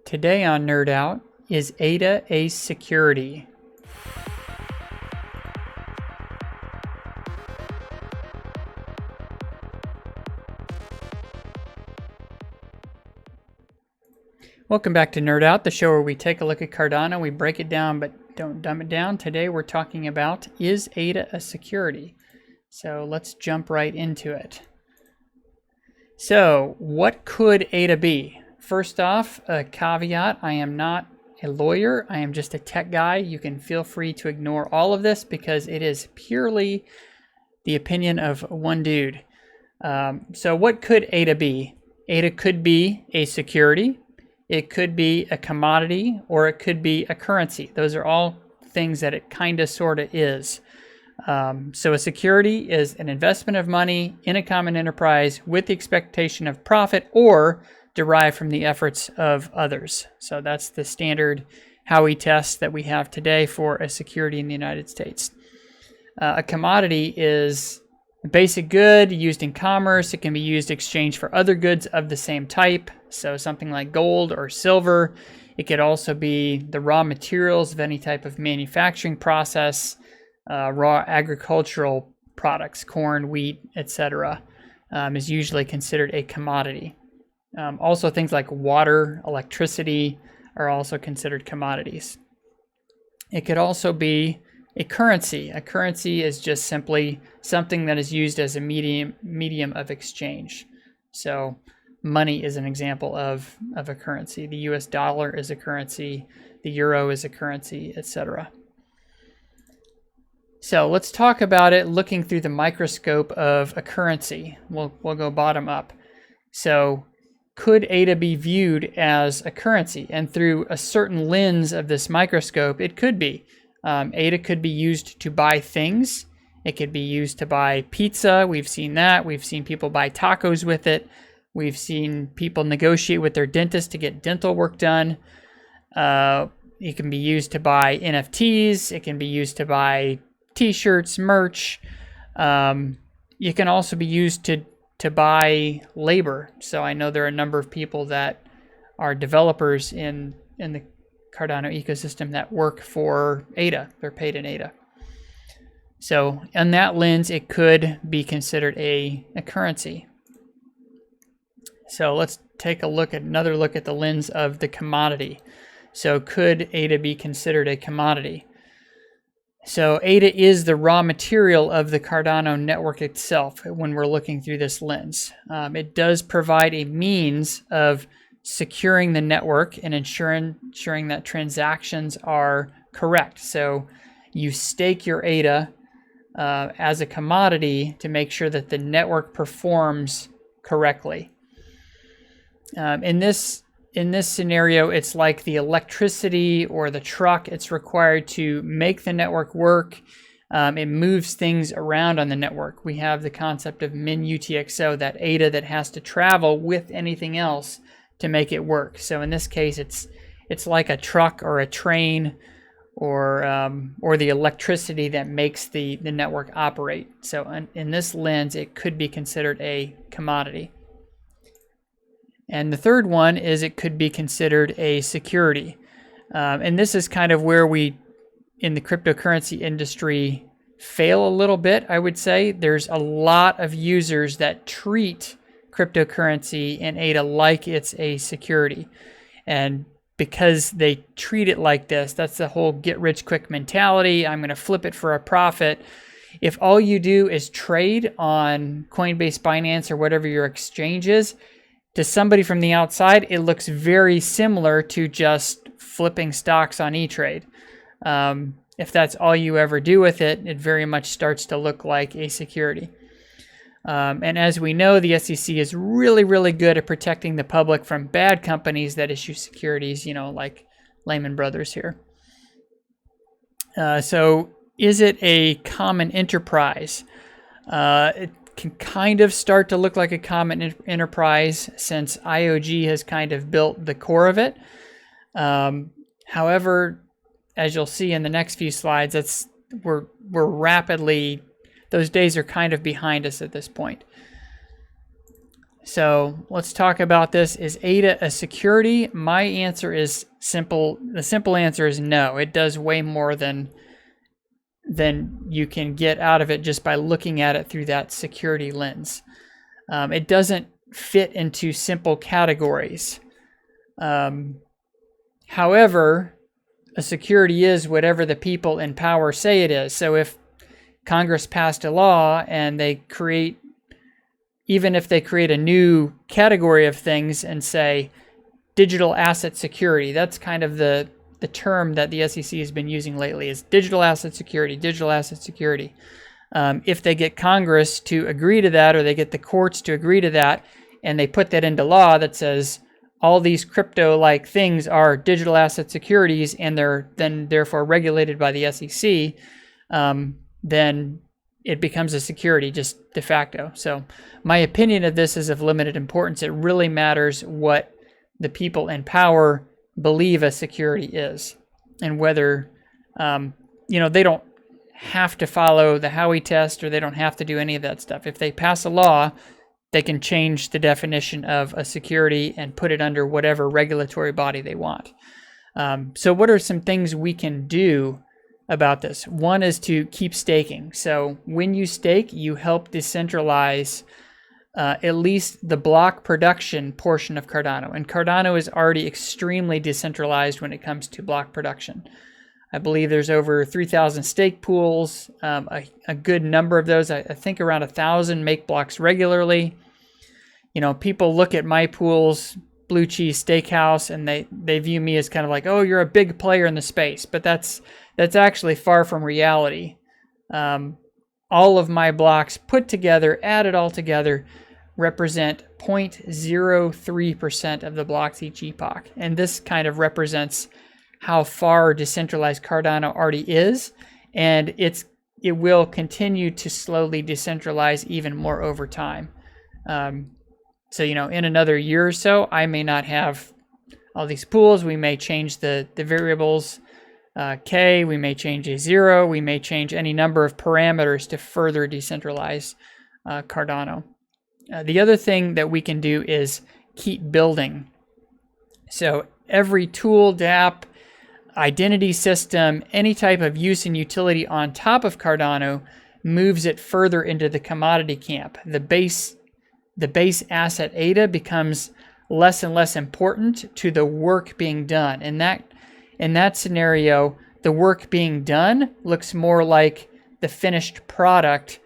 Today on NerdOut, is ADA a security? Welcome back to NerdOut, the show where we take a look at Cardano, we break it down but don't dumb it down. Today we're talking about, is ADA a security? So let's jump right into it. So what could ADA be? First off, a caveat, I am not a lawyer, I am just a tech guy. You can feel free to ignore all of this because it is purely the opinion of one dude. So what could ADA be? ADA could be a security, it could be a commodity, or it could be a currency. Those are all things that it kind of sort of is. So a security is an investment of money in a common enterprise with the expectation of profit or derived from the efforts of others. So that's the standard Howey test that we have today for a security in the United States. A commodity is a basic good used in commerce. It can be used to exchange for other goods of the same type. So something like gold or silver. It could also be the raw materials of any type of manufacturing process, raw agricultural products, corn, wheat, etc., is usually considered a commodity. Also things like water, electricity are also considered commodities. It could also be a currency. A currency is just simply something that is used as a medium of exchange. So money is an example of a currency. The US dollar is a currency, the euro is a currency, etc. So let's talk about it looking through the microscope of a currency. We'll go bottom up. So could ADA be viewed as a currency? And through a certain lens of this microscope, it could be. ADA could be used to buy things. It could be used to buy pizza. We've seen that. We've seen people buy tacos with it. We've seen people negotiate with their dentist to get dental work done. It can be used to buy NFTs. It can be used to buy t-shirts, merch. It can also be used to buy labor. So I know there are a number of people that are developers in the Cardano ecosystem that work for ADA. They're paid in ADA. So in that lens, it could be considered a currency. So let's take another look at the lens of the commodity. So could ADA be considered a commodity? So ADA is the raw material of the Cardano network itself when we're looking through this lens. It does provide a means of securing the network and ensuring that transactions are correct. So you stake your ADA as a commodity to make sure that the network performs correctly. In this scenario, it's like the electricity or the truck. It's required to make the network work. It moves things around on the network. We have the concept of min UTXO, that ADA that has to travel with anything else to make it work. So in this case, it's like a truck or a train or the electricity that makes the network operate. So in this lens, it could be considered a commodity. And the third one is it could be considered a security. And this is kind of where we, in the cryptocurrency industry, fail a little bit, I would say. There's a lot of users that treat cryptocurrency and ADA like it's a security. And because they treat it like this, that's the whole get-rich-quick mentality. I'm going to flip it for a profit. If all you do is trade on Coinbase, Binance, or whatever your exchange is, to somebody from the outside, it looks very similar to just flipping stocks on E-Trade. If that's all you ever do with it, it very much starts to look like a security. And as we know, the SEC is really, really good at protecting the public from bad companies that issue securities, like Lehman Brothers here. So is it a common enterprise? It can kind of start to look like a common enterprise since IOG has kind of built the core of it. However, as you'll see in the next few slides, we're rapidly, those days are kind of behind us at this point. So let's talk about this. Is ADA a security? My answer is simple. The simple answer is no. It does way more than you can get out of it just by looking at it through that security lens. It doesn't fit into simple categories. However, a security is whatever the people in power say it is. So if Congress passed a law and even if they create a new category of things and say digital asset security, that's kind of the term that the SEC has been using lately, is digital asset security, digital asset security. If they get Congress to agree to that, or they get the courts to agree to that, and they put that into law that says all these crypto-like things are digital asset securities and they're then therefore regulated by the SEC, then it becomes a security just de facto. So my opinion of this is of limited importance. It really matters what the people in power believe a security is, and whether, they don't have to follow the Howey test, or they don't have to do any of that stuff. If they pass a law, they can change the definition of a security and put it under whatever regulatory body they want. So what are some things we can do about this? One is to keep staking. So when you stake, you help decentralize at least the block production portion of Cardano. And Cardano is already extremely decentralized when it comes to block production. I believe there's over 3,000 stake pools. A good number of those, I think around 1,000, make blocks regularly. People look at my pools, Blue Cheese Steakhouse, and they view me as kind of like, oh, you're a big player in the space. But that's actually far from reality. All of my blocks put together, added all together, represent 0.03% of the blocks each epoch. And this kind of represents how far decentralized Cardano already is, and it will continue to slowly decentralize even more over time. So in another year or so, I may not have all these pools. We may change the variables K, we may change a 0, we may change any number of parameters to further decentralize Cardano. The other thing that we can do is keep building. So every tool, dApp, identity system, any type of use and utility on top of Cardano moves it further into the commodity camp. The base asset ADA becomes less and less important to the work being done. In that scenario, the work being done looks more like the finished product,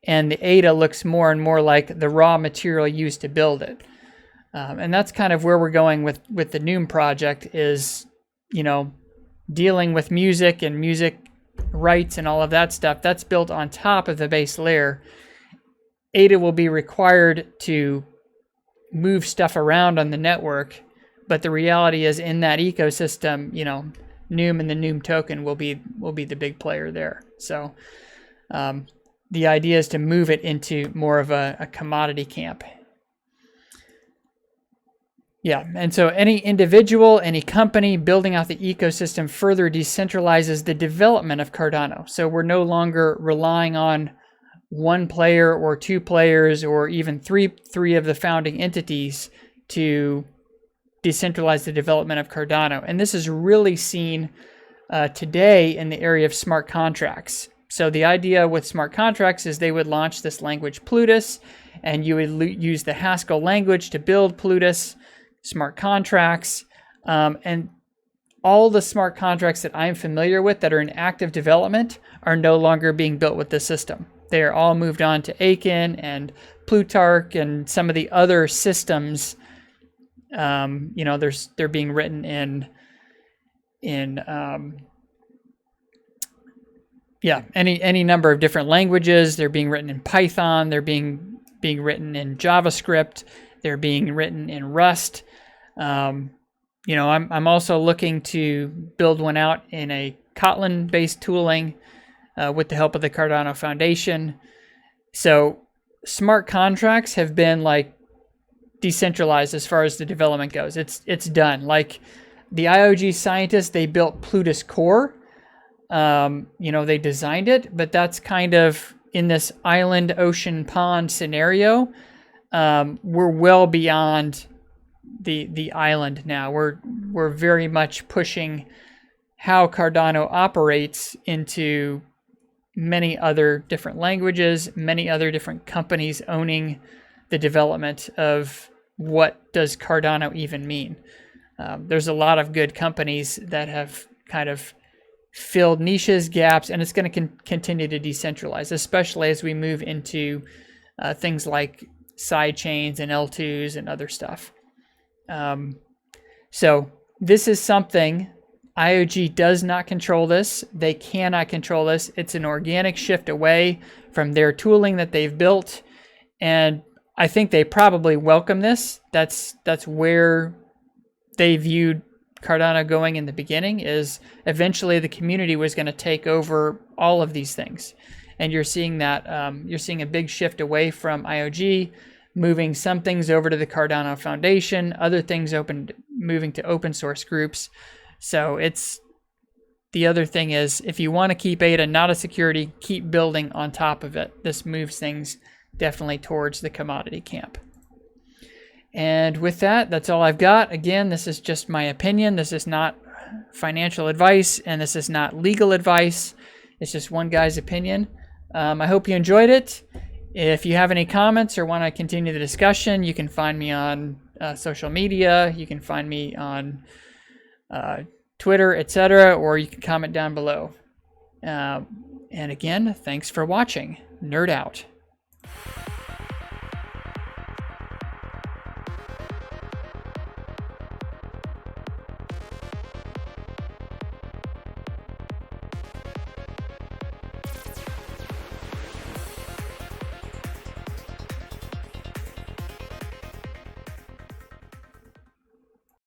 and the ADA looks more and more like the raw material used to build it. And that's kind of where we're going with the Noom project, is, dealing with music and music rights and all of that stuff. That's built on top of the base layer. ADA will be required to move stuff around on the network, but the reality is, in that ecosystem, Noom and the Noom token will be the big player there. So the idea is to move it into more of a commodity camp. Yeah, and so any individual, any company building out the ecosystem further decentralizes the development of Cardano. So we're no longer relying on one player or two players or even three of the founding entities to decentralize the development of Cardano. And this is really seen today in the area of smart contracts. So the idea with smart contracts is they would launch this language Plutus, and you would use the Haskell language to build Plutus smart contracts. And all the smart contracts that I'm familiar with that are in active development are no longer being built with the system. They are all moved on to Aiken and Plutarch and some of the other systems. They're being written in any number of different languages. They're being written in Python. They're being written in JavaScript. They're being written in Rust. I'm also looking to build one out in a Kotlin-based tooling with the help of the Cardano Foundation. So smart contracts have been decentralized as far as the development goes. It's done. Like the IOG scientists, they built Plutus Core. They designed it, but that's kind of in this island, ocean, pond scenario. we're well beyond the island now. We're very much pushing how Cardano operates into many other different languages, many other different companies owning the development of what does Cardano even mean. There's a lot of good companies that have kind of filled niches, gaps, and it's going to continue to decentralize, especially as we move into things like side chains and L2s and other stuff. So this is something IOG does not control this. They cannot control this. It's an organic shift away from their tooling that they've built, and I think they probably welcome this. That's where they viewed Cardano going in the beginning, is eventually the community was going to take over all of these things. And you're seeing that, you're seeing a big shift away from IOG, moving some things over to the Cardano Foundation, other things moving to open source groups. So the other thing is, if you want to keep ADA not a security, keep building on top of it. This moves things definitely towards the commodity camp. And with that, that's all I've got. Again, this is just my opinion. This is not financial advice, and this is not legal advice. It's just one guy's opinion. I hope you enjoyed it. If you have any comments or want to continue the discussion, you can find me on social media. You can find me on Twitter, etc., or you can comment down below. And again, thanks for watching. Nerd out.